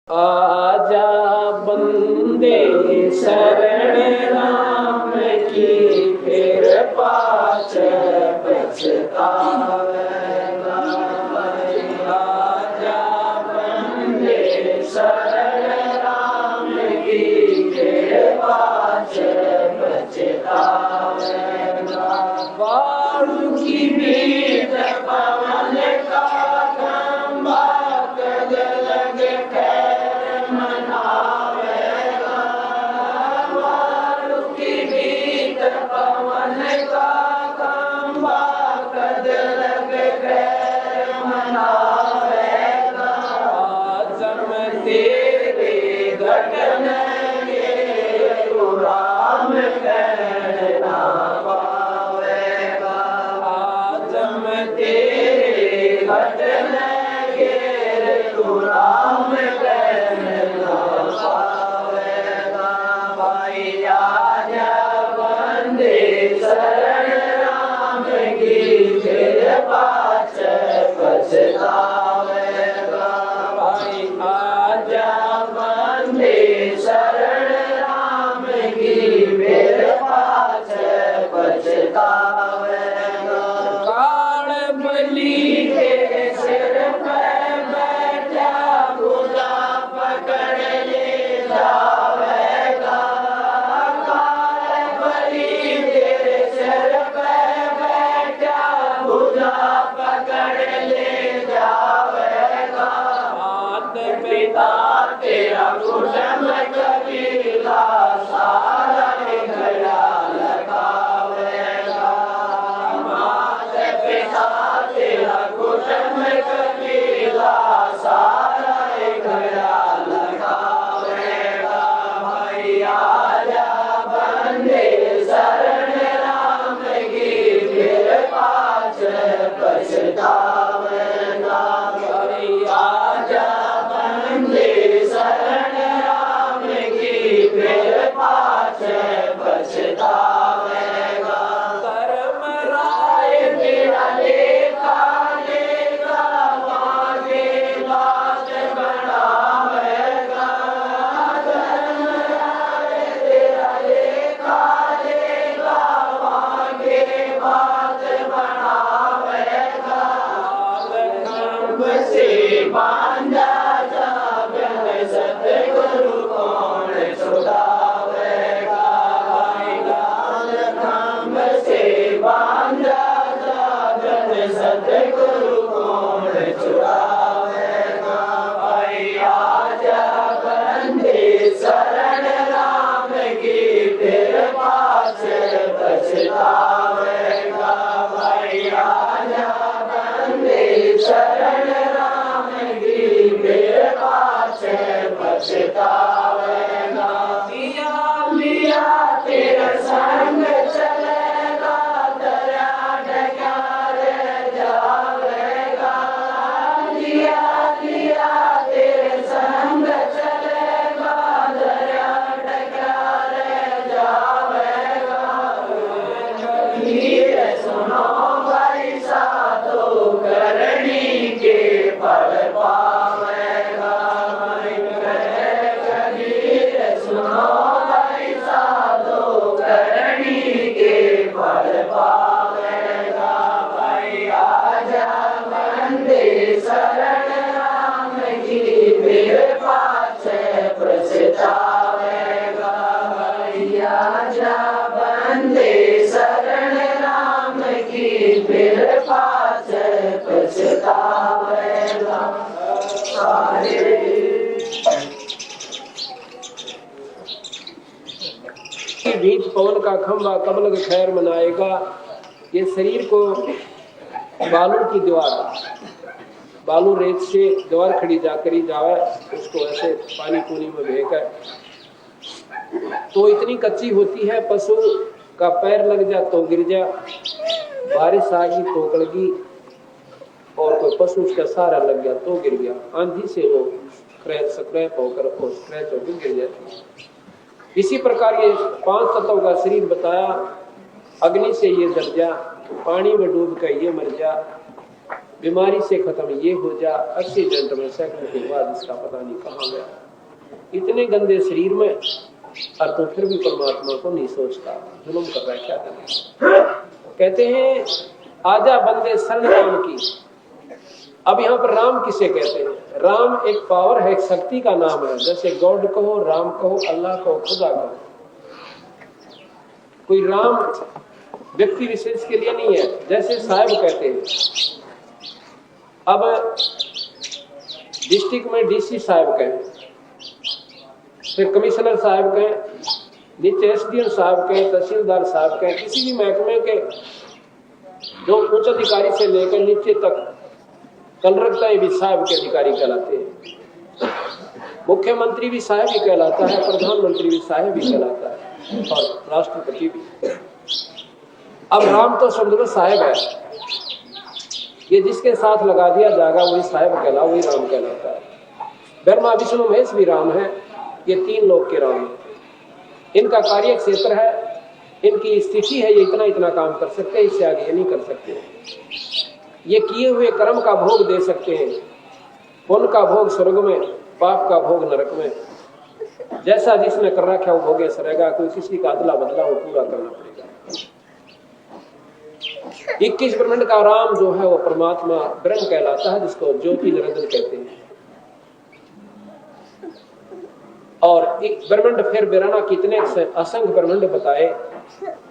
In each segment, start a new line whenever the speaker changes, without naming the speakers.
आजा बंदे शरण राम की, फिर पाछ पछतावेगा। आजा बंदे शरण राम की, फिर पाछ पछतावेगा। वायु की बीत पवन का खंभा, कद लग खैर मनावेगा। वायु की बीत पवन का खंभा, कद लग खैर मनावेगा। आजम तेरे घटन के तू राम कहना पावेगा। आजम तेरे घटन के तू राम कहना पावेगा। भाई आजा बंदे शरण राम की, फिर पाछ पछतावेगा। भाई आजा बंदे शरण राम की, फिर पाछ पछतावेगा। काल बलि के सिर पे बैठा, खुदा पकड़ ले जावेगा। काल बलि के सिर पे बैठा, खुदा पकड़ ले जावेगा। मात पिता तेरा कुटुंब कबीला, सारा घड़ा लगावेगा। मात पिता तेरा कुटुंब कबीला, सारा घड़ा लगावेगा। भाई आजा बंदे शरण राम की, फिर पाछ पछतावेगा। भाई आजा बंदे शरण राम की, फिर पाछ पछतावेगा। कर्म राय तेरा लेखा लेगा, मांगे बात बनावेगा। कर्म राय तेरा लेखा लेगा, मांगे बात बनावेगा। खंभ से बांधा जाबन, सतगुरु कौन छुड़ावेगा। भाई लाल खंभ से बांधा जाबन, सतगुरु कौन छुड़ावेगा। भाई आजा बंदे शरण राम की, फिर पाछ पछतावेगा। भाई आजा बंदे शरण राम की, फिर पाछ पछतावेगा। लिया लिया तेरा संग चलेगा, दरिया डकार जावेगा। लिया लिया तेरे संग चलेगा, दरिया डकार जावेगा। कबीर सुनो भाई साधो, करनी के फल पावेगा। कबीर सुनो भाई साधो, करनी के फल पावेगा। भाई आजा बंदे शरण राम की, फिर पाछ पछतावेगा। भाई आजा बंदे शरण राम की, फिर पाछ पछतावेगा। बीच पवन का खंभा, कब लग खैर मनाएगा। ये शरीर को बालू की दीवार, बालू रेत से दीवार खड़ी जाकर ही जावे, उसको ऐसे पानी पूनी में बहकर तो इतनी कच्ची होती है, पशु का पैर लग जा तो गिर जा, बारिश आ गई तो गड़गी, और कोई पशु उसका सहारा लग गया तो गिर गया। आंधी से वो स्क्रैच होकर गिर जाती है। इसी प्रकार ये 5 तत्वों का शरीर बताया। अग्नि से ये जल जा, पानी में डूब कर ये मर जा, बीमारी से खत्म ये हो जा, एक्सीडेंट में सेकंड के बाद इसका पता नहीं कहाँ गया। इतने गंदे शरीर में और तो फिर भी परमात्मा को नहीं सोचता, जुल्म कर रहा है, क्या करें। कहते हैं आजा बंदे शरण राम की। अब यहाँ पर राम किसे कहते हैं? राम एक पावर है, एक शक्ति का नाम है। जैसे गॉड कहो, राम कहो, अल्लाह कहो, खुदा कहो। कोई राम व्यक्ति विशेष के लिए नहीं है। जैसे साहब कहते हैं, अब डिस्ट्रिक्ट में डीसी साहब कहें, फिर कमिश्नर साहब कहें, नीचे एसडीएम साहब कहें, तहसीलदार साहब कहें, किसी भी महकमे के जो उच्च अधिकारी से लेकर नीचे तक कलरकताएं भी साहब के अधिकारी कहलाते हैं। मुख्यमंत्री भी साहब ही कहलाता है, प्रधानमंत्री भी साहब ही कहलाता है, और राष्ट्रपति भी। अब राम तो शब्द में साहब है, ये जिसके साथ लगा दिया जाएगा वही साहब कहला, वही राम कहलाता है। ब्रह्मा विष्णु महेश भी राम है, ये तीन लोग के राम है। इनका कार्य क्षेत्र है, इनकी स्थिति है, ये इतना इतना काम कर सकते हैं, इससे आगे ये नहीं कर सकते। ये किए हुए कर्म का भोग दे सकते हैं, पुण्य का भोग स्वर्ग में, पाप का भोग नरक में। जैसा जिसने कर रखा वो भोगे सरेगा, कोई किसी का अदला बदला वो पूरा करना पड़ेगा। 21 ब्रह्मांड का राम जो है वो परमात्मा ब्रह्म कहलाता है, जिसको ज्योति निरंजन कहते हैं। और एक ब्रह्मांड फिर बिराना कितने असंख्य ब्रह्मांड बताए।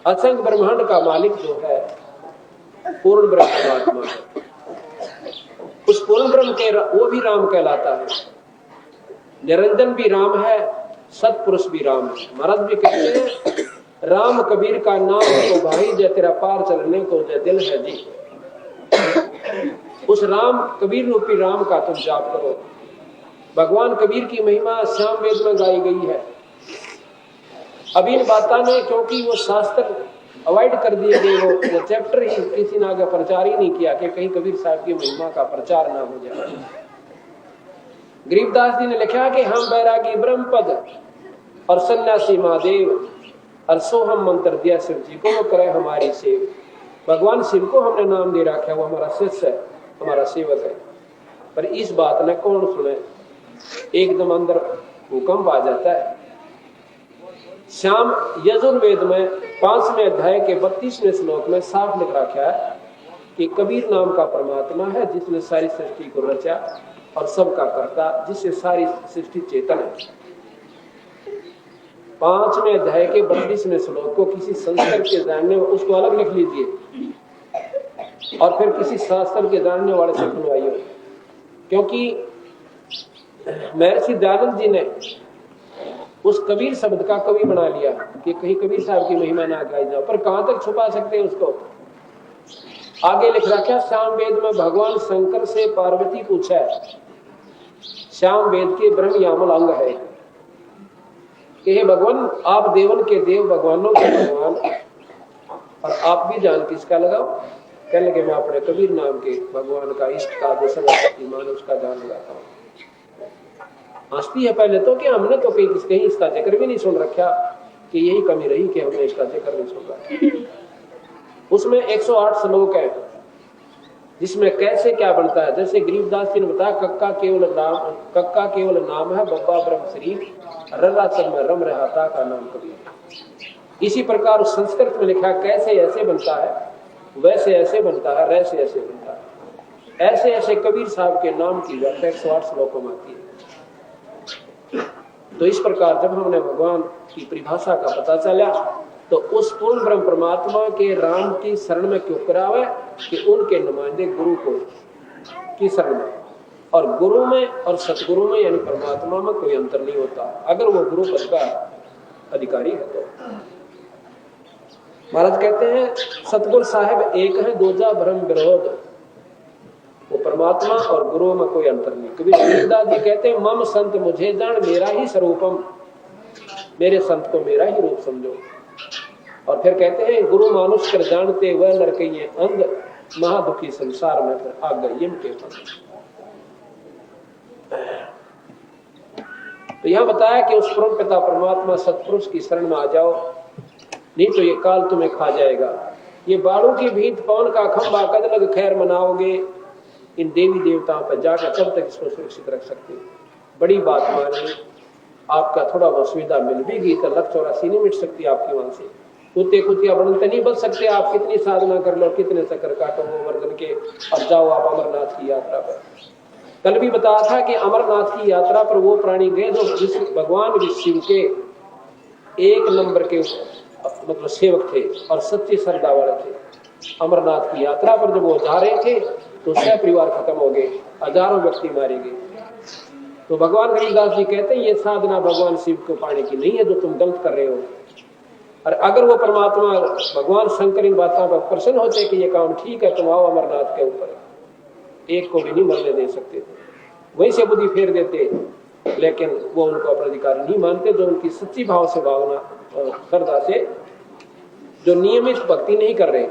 असंख्य ब्रह्मांड का मालिक जो है पूर्ण ब्रह्म परमात्मा है। उस पूर्ण ब्रह्म के वो भी राम कहलाता है। निरंजन भी राम है, सतपुरुष भी राम है। महाराज भी कहते हैं राम कबीर का नाम तो भाई, जय तेरा पार चलने को जय दिल है जी। उस राम कबीर रूपी राम का तुम जाप करो। भगवान कबीर की महिमा श्याम वेद में गाई गई है। अब इन बातों ने क्योंकि वो शास्त्र अवॉइड कर दिए गए, वो चैप्टर ही किसी ने आगे प्रचार ही नहीं किया कि कहीं कबीर साहब की महिमा का प्रचार ना हो जाए। गरीबदास जी ने लिखा कि हम बैरागी ब्रह्म पद और सन्यासी महादेव, और सो हम मंत्र दिया शिव जी को, वो करे हमारी सेव। भगवान शिव को हमने नाम दे रखा है, वो हमारा शिष्य है, हमारा सेवक है। पर इस बात ने कौन सुने? एकदम अंदर भूकंप आ जाता है। श्याम यजुर्वेद में 5वें अध्याय के 32वें श्लोक में साफ लिख रखा है कि कबीर नाम का परमात्मा है जिसने सारी सृष्टि को रचा और सबका करता, जिससे सारी सृष्टि चेतन है। 5वें अध्याय के 32वें श्लोक को किसी संस्कृत के जानने, उसको अलग लिख लीजिए और फिर किसी शास्त्र के जानने वाले से सुनवाइए। क्योंकि महर्षि दयानंद जी ने उस कबीर शब्द का कवि बना लिया कि कहीं कबीर साहब की महिमा ना गाई जाओ, पर कहां तक छुपा सकते हैं उसको? आगे लिख रखा श्याम वेद में भगवान शंकर से पार्वती पूछा है, श्याम वेद के ब्रह्म यामल अंग है कि हे भगवान, आप देवन के देव, भगवानों के भगवान, और आप भी जान किसका लगाओ? कहने लगे मैं अपने कबीर नाम के भगवान का, इष्ट का, जो सर्वशक्तिमान उसका जान लगाता हूँ। हंसती है पहले तो कि हमने तो कहीं इसका जिक्र भी नहीं सुन रखा, कि यही कमी रही कि हमने इसका जिक्र नहीं सुन रखा। उसमें 108 श्लोक है जिसमें कैसे क्या बनता है। जैसे गरीबदास जी ने बताया कक्का केवल नाम है, बब्बा ब्रह्म शरीर, रर्रा चल में रम रहता का नाम कबीर। इसी प्रकार उस संस्कृत में लिखा कैसे ऐसे बनता है, वैसे ऐसे बनता है, वैसे ऐसे बनता है। ऐसे ऐसे कबीर साहब के नाम की व्याख्या 108 श्लोकों में आती है। तो इस प्रकार जब हमने भगवान की परिभाषा का पता चला तो उस पूर्ण ब्रह्म परमात्मा के राम की शरण में क्यों करावे कि उनके नुमाइंदे गुरु को की शरण में, और गुरु में और सतगुरु में यानी परमात्मा में कोई अंतर नहीं होता अगर वो गुरु पद का अधिकारी है तो। महाराज कहते हैं सतगुरु साहेब एक है, दूजा ब्रह्म विरोध। वो परमात्मा और गुरु में कोई अंतर नहीं। कबीर तुलसीदास जी कहते हैं मम संत मुझे जान मेरा ही स्वरूपम, मेरे संत को मेरा ही रूप समझो। और फिर कहते हैं गुरु मानुष कर जानते वह नरकइये अंध, महादुखी संसार में फिर आ गए यम के फंद। तो यहां बताया कि उस परम पिता परमात्मा सतपुरुष की शरण में आ जाओ, नहीं तो ये काल तुम्हें खा जाएगा। ये बाड़ों की भीत पवन का खंबा कद लग खैर मनाओगे, इन देवी देवताओं पर जाकर कब तक इसको सुरक्षित रख सकते हैं। बड़ी बात मानी, आपका थोड़ा बहुत सुविधा मिल भी गई तो 1,84 नहीं मिट सकती आपकी वहां से। कुत्ते कुतिया बड़न तो नहीं बच सकते, आप कितनी साधना कर लो, कितने चक्कर काटो गोवर्धन के, अब जाओ आप अमरनाथ की यात्रा पर। कल भी बताया था कि अमरनाथ की यात्रा पर वो प्राणी गए जो भगवान शिव के 1 नंबर के मतलब सेवक थे और सच्ची श्रद्धा वाले थे। अमरनाथ की यात्रा पर जब वो जा रहे थे तो 6 परिवार खत्म हो गए, हजारों व्यक्ति मारे गए। तो भगवान गरीबदास जी कहते हैं ये साधना भगवान शिव को पाने की नहीं है जो तुम गलत कर रहे हो। और अगर वो परमात्मा भगवान शंकर इन बातों पर प्रसन्न होते कि ये काम ठीक है, तुम आओ अमरनाथ के ऊपर, एक को भी नहीं मरने दे सकते, वहीं से बुद्धि फेर देते। लेकिन वो उनको अपना अधिकार नहीं मानते, जो उनकी सच्ची भाव से भावना श्रद्धा से जो नियमित भक्ति नहीं कर रहे।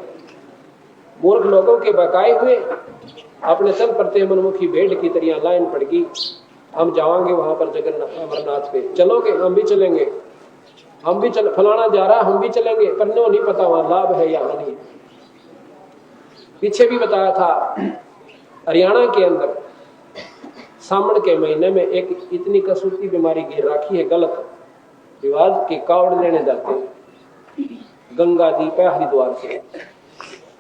मूर्ख लोगों के बकाए हुए अपने चल पड़ते मनमुखी भेड़ की तरह लाइन पड़ गई, हम जाएंगे वहां पर जगन्नाथ अमरनाथ पे, चलोगे? हम भी चलेंगे, हम भी चल, फलाना जा रहा हम भी चलेंगे, पर नो नहीं पता वहां लाभ है या हानि। पीछे भी बताया था हरियाणा के अंदर सावन के महीने में एक इतनी कसूती बीमारी गिर रखी है, गलत रिवाज के कावड़ लेने जाते हैं गंगा जी पे हरिद्वार से,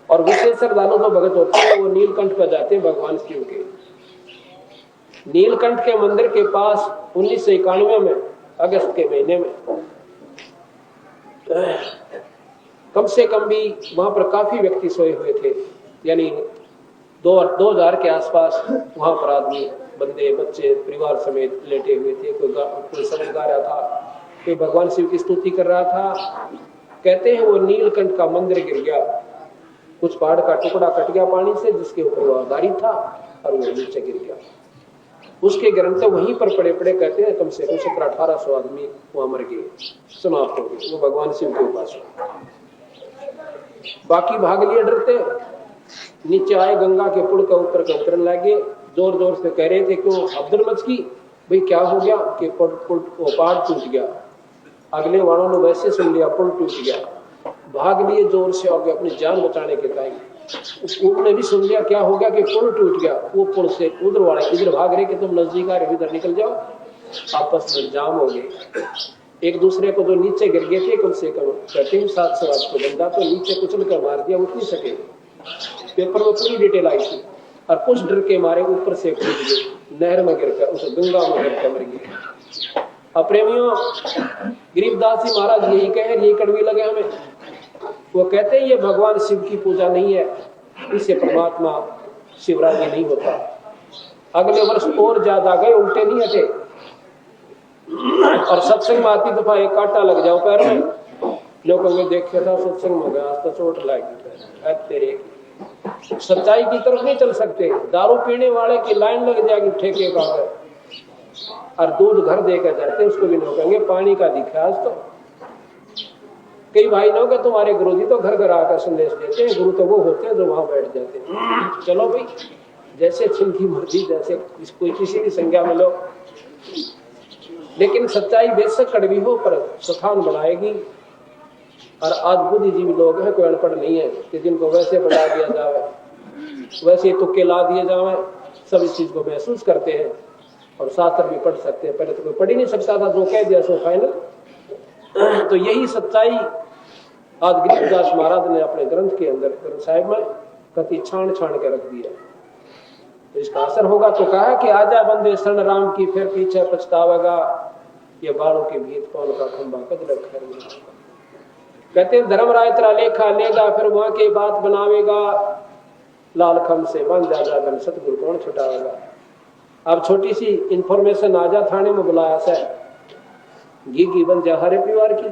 और विशेष श्रद्धालु जो भगत होते हैं वो नीलकंठ पर जाते हैं भगवान शिव के। नीलकंठ के मंदिर के पास 1991 में अगस्त के महीने में कम से कम भी वहां पर काफी व्यक्ति सोए हुए थे, यानी 2000 के आसपास वहां पर आदमी, बंदे, बच्चे परिवार समेत लेटे हुए थे। कोई समझ गा रहा था, कोई भगवान शिव की स्तुति कर रहा था। कहते हैं वो नीलकंठ का मंदिर गिर गया, कुछ पहाड़ का टुकड़ा कट गया पानी से जिसके ऊपर वो आधारित था और वो नीचे गिर गया। उसके ग्रंथ वहीं पर पड़े पड़े कहते हैं कम से कम 1700-1800 आदमी वहां मर गए, समाप्त हो गए। वो भगवान शिव के उपासक, बाकी भाग लिए डरते, नीचे आए गंगा के पुल का ऊपर का उतरने लगे, जोर जोर से कह रहे थे क्यों अब्दुल मच की, भाई क्या हो गया कि पहाड़ टूट गया। अगले वालों ने वैसे सुन लिया पुल टूट गया, भाग लिए जोर से और अपनी जान बचाने के टाइम उसने भी सुन लिया क्या हो गया कि पुल टूट गया। वो पुल से उधर वाले इधर भाग रहे कि तुम नजदीक आ रहे इधर निकल जाओ, आपस में जाम हो गए। एक दूसरे को जो नीचे गिर गए थे कम से कम 700 को बंदा तो नीचे कुचल कर मार दिया, उठ नहीं सके। पेपर में पूरी डिटेल आई थी, और कुछ डर के मारे ऊपर से कूद गए, नहर में गिरकर उस गंगा में गिरकर मर गए। अब प्रेमियों, गरीबदास जी महाराज यही कहे, यही कड़वी लगे हमें। वो कहते हैं ये भगवान शिव की पूजा नहीं है, इससे परमात्मा शिवराजी नहीं होता। अगले वर्ष और ज्यादा गए, उल्टे नहीं हटे, और सत्संग में आती दफा एक कांटा लग जाओ पैर में, लोगों ने देखा था सत्संग में गया तो चोट लगी। तेरे सच्चाई की तरफ नहीं चल सकते, दारू पीने वाले की लाइन लग जाएगी ठेके का, और दूध घर देकर जाते उसको भी नौकेंगे पानी का दिखा। आज तो कई भाई लोग तुम्हारे गुरुजी तो घर घर आकर संदेश देते हैं, गुरु तो वो होते हैं जो वहां बैठ जाते हैं। चलो भाई, जैसे जिनकी मर्जी, जैसे कोई किसी भी संज्ञा में लो, लेकिन सच्चाई बेशक कड़वी हो पर स्थान बनाएगी। और आज बुद्धिजीवी लोग हैं, कोई अनपढ़ नहीं है कि जिनको वैसे बढ़ा दिया जाए, वैसे तुक्के ला दिए जाए, सब इस चीज को महसूस करते हैं और शास्त्र भी पढ़ सकते हैं। पहले तो कोई पढ़ ही नहीं सकता था, जो कह दिया सो फाइनल। तो यही सच्चाई आज गरीबदास महाराज ने अपने ग्रंथ के अंदर, ग्रंथ साहिब में कति छान छान के रख दिया। तो इसका असर होगा तो कहा कि आजा बंदे शरण राम की, फिर पीछे पछतावेगा, ये बालों के भीत कौन का खंबा कद रखा। कहते हैं धर्मराय तेरा लेखा लेगा, फिर वहां के बात बनावेगा, लाल खम से बन जा बन सतगुरु कौन छुटावेगा। अब छोटी सी इंफॉर्मेशन आजा थाने में बुलाया सर घी बन जा हरे परिवार की,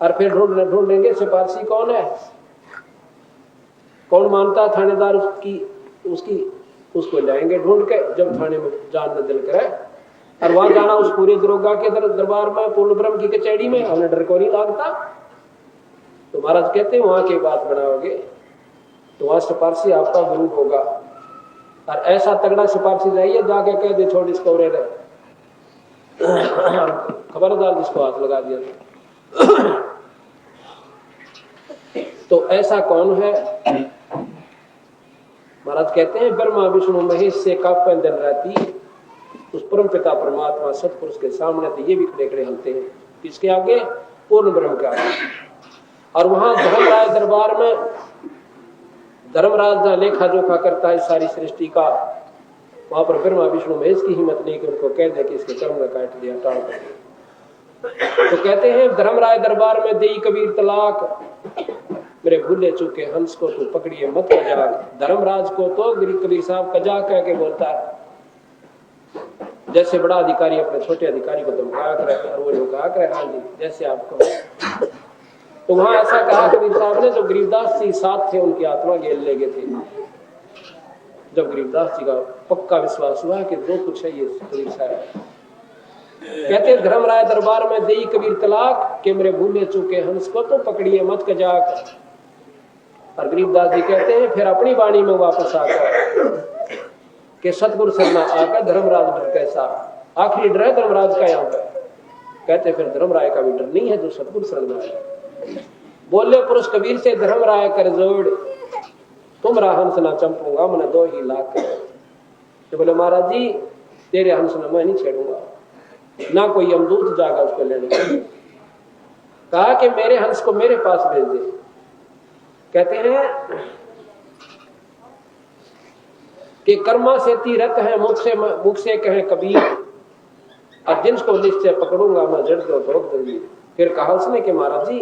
और फिर ढूंढेंगे सिपारसी कौन है, कौन मानता थानेदार उसकी उसको जाएंगे ढूंढ के। जब थाने में जान न दिल करे, और वहां जाना उस पूरे दरोगा के दरबार में, पूर्ण ब्रह्म की कचहरी में, हमें डर को नहीं लगता। तो महाराज कहते हैं वहां की बात बनाओगे तो वहां सिपारसी आपका गुरु होगा, और ऐसा तगड़ा सिपारसी जाइए जाके कह दे छोड़ इसको रे, खबरदार जिसको हाथ लगा दिया। तो ऐसा कौन है? महाराज कहते हैं ब्रह्मा विष्णु महेश से काफी दिन रहती उस परम पिता परमात्मा सतपुरुष के सामने तो ये भी खड़े खड़े हलते हैं, किसके आगे? पूर्ण ब्रह्म के आगे। और वहां धर्मराज दरबार में धर्मराज लेखा जोखा करता है सारी सृष्टि का, वहां पर ब्रह्मा विष्णु महेश की हिम्मत नहीं कि उनको कह दे कि इसके कर्म में काट दिया, टाल कर दिया। तो कहते हैं धर्मराज दरबार में देई कबीर तलाक, मेरे भूले चूके हंस को तू पकड़िए मत कजाक। धर्मराज को तो कबीर साहब कजा कह के बोलता है, जैसे बड़ा अधिकारी अपने छोटे अधिकारी को धमकाया करे और वो लोग कहा करे हाँ जी जैसे आपको। तो वहां ऐसा कहा कबीर साहब ने, जो गरीबदास जी साथ थे उनकी आत्मा गेल ले गए थे। जब गरीबदास जी का पक्का विश्वास हुआ कि जो कुछ है ये कबीर साहब, कहते धर्मराय दरबार में देई कबीर तलाक के मेरे भूले चूके हंस को तो पकड़िए मत कजाक। और गरीबदास जी कहते हैं फिर अपनी वाणी में वापस आकर कि सतगुरु शरणा आकर धर्मराज डर कैसा, आखिरी डर है धर्मराज का यहाँ पर। कहते फिर धर्मराय का भी डर नहीं है जो सतगुरु शरणा है। बोले पुरुष कबीर से धर्मराय कर जोड़, तुमरा हंस ना चंपूंगा मैंने 2 ही लाख। तो बोले महाराज जी तेरे हंस ना मैं नहीं छेड़ूंगा, ना कोई यमदूत जागा उसको लेने। कहा कि मेरे हंस को मेरे पास भेज दे। कहते हैं कि कर्मा से तीरथ है मुख से कहे कबीर, और जिनको निश्चय पकड़ूंगा मैं जड़ दो तो जल्दी। फिर कहा उसने कि महाराज जी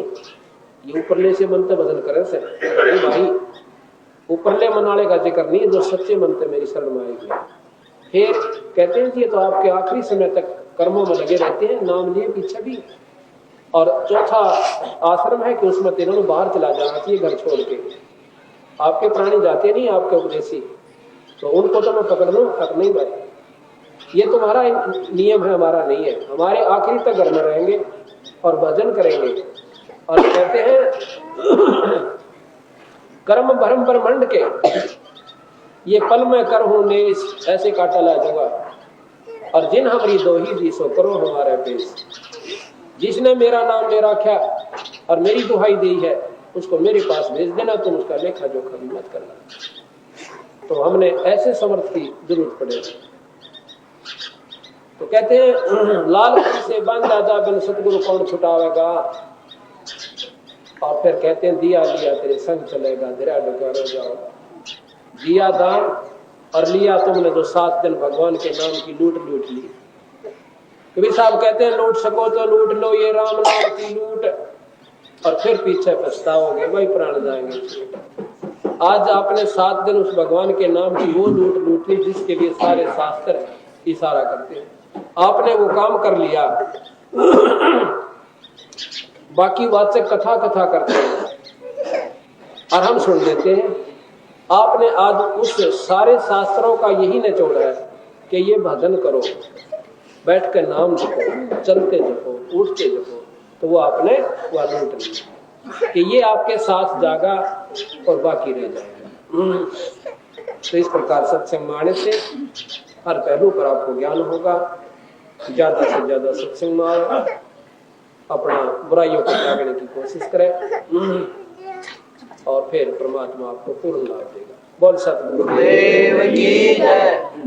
ये ऊपरले से मनते बदल करे से भाई, ऊपरले मनाले का जिक्र नहीं, जो सच्चे मनते मेरी शरण में आएगी। फिर कहते हैं कि ये तो आपके आखिरी समय तक कर्मों में लगे रहते हैं, नाम लिए पीछे भी। और चौथा आश्रम है कि उसमें तीनों बाहर चला जाना चाहिए घर छोड़ के। आपके प्राणी जाते नहीं, आपके उपदेशी, तो उनको तो मैं पकड़ लूं तक नहीं भाई, ये तुम्हारा नियम है, हमारा नहीं है। हमारे आखिरी तक घर में रहेंगे और भजन करेंगे। और कहते हैं कर्म भरम ब्रह्मंड के ये पल में कर हूं नेस, ऐसे काटा ला दूंगा। और जिन हमारी दो ही दी सो करो हमारे पेश, जिसने मेरा नाम ले रखा और मेरी दुहाई दी है उसको मेरे पास भेज देना, तुम उसका लेखा जोखा भी मत करना। तो हमने ऐसे समर्थ की जरूरत पड़ेगी। तो कहते हैं लाल से बांध जा बिन सतगुरु कौन छुटावेगा। और फिर कहते हैं दिया लिया तेरे संग चलेगा, धीरा डुकार हो जाओगा। दिया दान और लिया तुमने जो 7 दिन भगवान के नाम की लूट ली। कबीर साहब कहते हैं लूट सको तो लूट लो ये राम नाम की लूट, और फिर पीछे पछताओगे वही प्राण जाएंगे। आज आपने 7 दिन उस भगवान के नाम की वो लूट ली जिसके लिए सारे शास्त्र इशारा करते हैं। आपने वो काम कर लिया, बाकी वाचक कथा करते हैं और हम सुन लेते हैं। आपने आज उस सारे शास्त्रों का यही निचोड़ है कि ये भजन करो, बैठ कर नाम जपो, चलते जपो, उठते जपो, तो वो आपने वह लूट लिया कि ये आपके साथ जागा और बाकी रह जाएगा। तो इस प्रकार सत्संग माने से हर पहलू पर आपको ज्ञान होगा। ज्यादा से ज्यादा सत्संग में आए, अपना बुराइयों को त्यागने की कोशिश करें और फिर परमात्मा आपको पूर्ण लाभ देगा। बोल सतगुरु देव की जय।